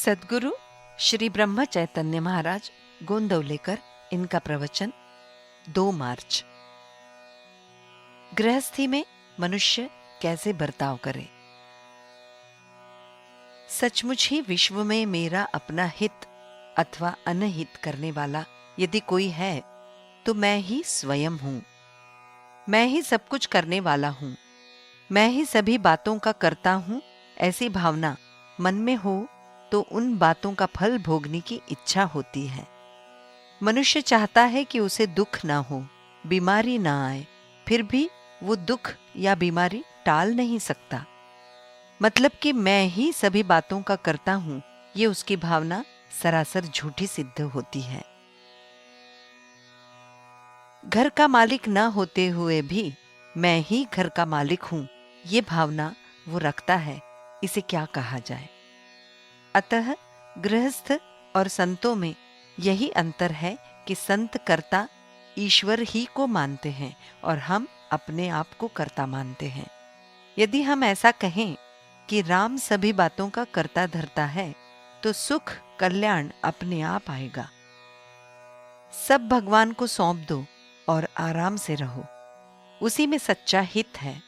सद्गुरु श्री ब्रह्म चैतन्य महाराज गोंदवलेकर, इनका प्रवचन 2 मार्च। गृहस्थी में मनुष्य कैसे बर्ताव करे। सचमुच ही विश्व में मेरा अपना हित अथवा अनहित करने वाला यदि कोई है तो मैं ही स्वयं हूं। मैं ही सब कुछ करने वाला हूं, मैं ही सभी बातों का करता हूं। ऐसी भावना मन में हो तो उन बातों का फल भोगने की इच्छा होती है। मनुष्य चाहता है कि उसे दुख ना हो, बीमारी ना आए, फिर भी वो दुख या बीमारी टाल नहीं सकता। मतलब कि मैं ही सभी बातों का करता हूं, ये उसकी भावना सरासर झूठी सिद्ध होती है। घर का मालिक ना होते हुए भी मैं ही घर का मालिक हूं, ये भावना वो रखता है। इसे क्या कहा जाए। अतः गृहस्थ और संतों में यही अंतर है कि संत कर्ता ईश्वर ही को मानते हैं और हम अपने आप को कर्ता मानते हैं। यदि हम ऐसा कहें कि राम सभी बातों का कर्ता धर्ता है तो सुख कल्याण अपने आप आएगा। सब भगवान को सौंप दो और आराम से रहो, उसी में सच्चा हित है।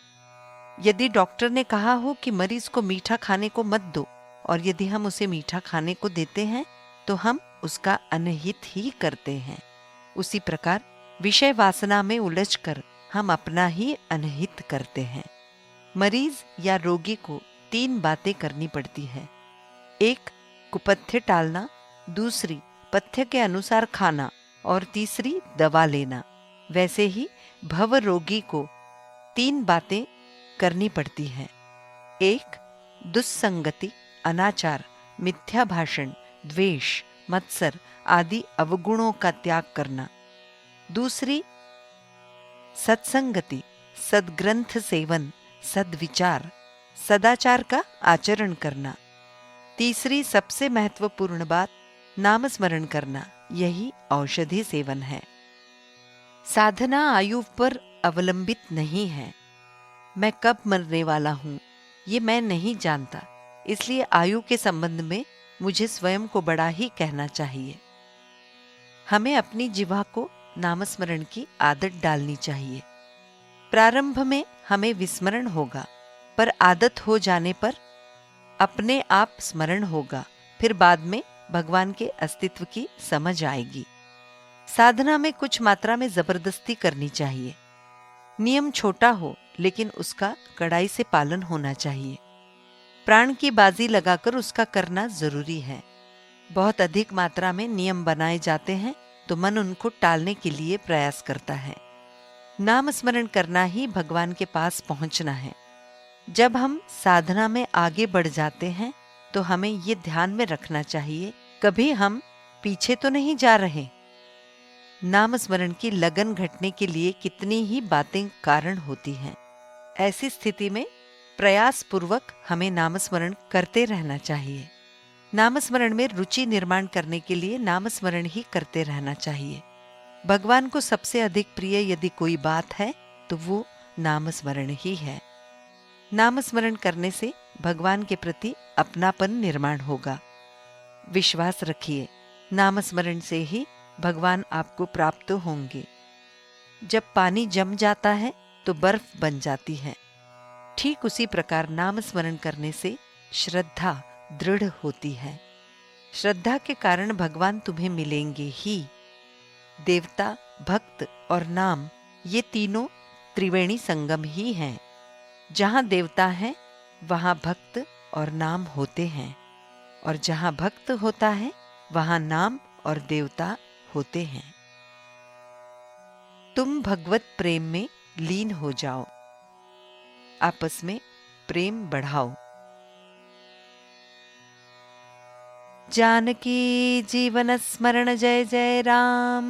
यदि डॉक्टर ने कहा हो कि मरीज को मीठा खाने को मत दो और यदि हम उसे मीठा खाने को देते हैं तो हम उसका अनहित ही करते हैं। उसी प्रकार विषय वासना में उलझकर हम अपना ही अनहित करते हैं। मरीज या रोगी को 3 बातें करनी पड़ती है। 1 कुपथ्य टालना, दूसरी पथ्य के अनुसार खाना और तीसरी दवा लेना। वैसे ही भव रोगी को 3 बातें करनी पड़ती है। 1 दुस्संगति, अनाचार, मिथ्या भाषण, द्वेष, मत्सर आदि अवगुणों का त्याग करना। दूसरी सत्संगति, सद्ग्रंथ सेवन, सद्विचार, सदाचार का आचरण करना। तीसरी सबसे महत्वपूर्ण बात नाम स्मरण करना, यही औषधि सेवन है। साधना आयु पर अवलंबित नहीं है। मैं कब मरने वाला हूं ये मैं नहीं जानता, इसलिए आयु के संबंध में मुझे स्वयं को बड़ा ही कहना चाहिए। हमें अपनी जिह्वा को नामस्मरण की आदत डालनी चाहिए। प्रारंभ में हमें विस्मरण होगा, पर आदत हो जाने पर अपने आप स्मरण होगा। फिर बाद में भगवान के अस्तित्व की समझ आएगी। साधना में कुछ मात्रा में जबरदस्ती करनी चाहिए। नियम छोटा हो लेकिन उसका कड़ाई से पालन होना चाहिए। प्राण की बाजी लगाकर उसका करना जरूरी है। बहुत अधिक मात्रा में नियम बनाए जाते हैं तो मन उनको टालने के लिए प्रयास करता है। नाम स्मरण करना ही भगवान के पास पहुंचना है। जब हम साधना में आगे बढ़ जाते हैं तो हमें ये ध्यान में रखना चाहिए, कभी हम पीछे तो नहीं जा रहे। नाम स्मरण की लगन घटने के लिए कितनी ही बातें कारण होती हैं। ऐसी स्थिति में प्रयास पूर्वक हमें नामस्मरण करते रहना चाहिए। नामस्मरण में रुचि निर्माण करने के लिए नामस्मरण ही करते रहना चाहिए। भगवान को सबसे अधिक प्रिय यदि कोई बात है तो वो नामस्मरण ही है। नामस्मरण करने से भगवान के प्रति अपनापन निर्माण होगा। विश्वास रखिए, नामस्मरण से ही भगवान आपको प्राप्त होंगे। जब पानी जम जाता है तो बर्फ बन जाती है। ठीक उसी प्रकार नाम स्मरण करने से श्रद्धा दृढ़ होती है। श्रद्धा के कारण भगवान तुम्हें मिलेंगे ही। देवता, भक्त और नाम, ये तीनों त्रिवेणी संगम ही हैं। जहां देवता है वहां भक्त और नाम होते हैं, और जहां भक्त होता है वहां नाम और देवता होते हैं। तुम भगवत प्रेम में लीन हो जाओ, आपस में प्रेम बढ़ाओ। जानकी जीवन स्मरण जय जय राम।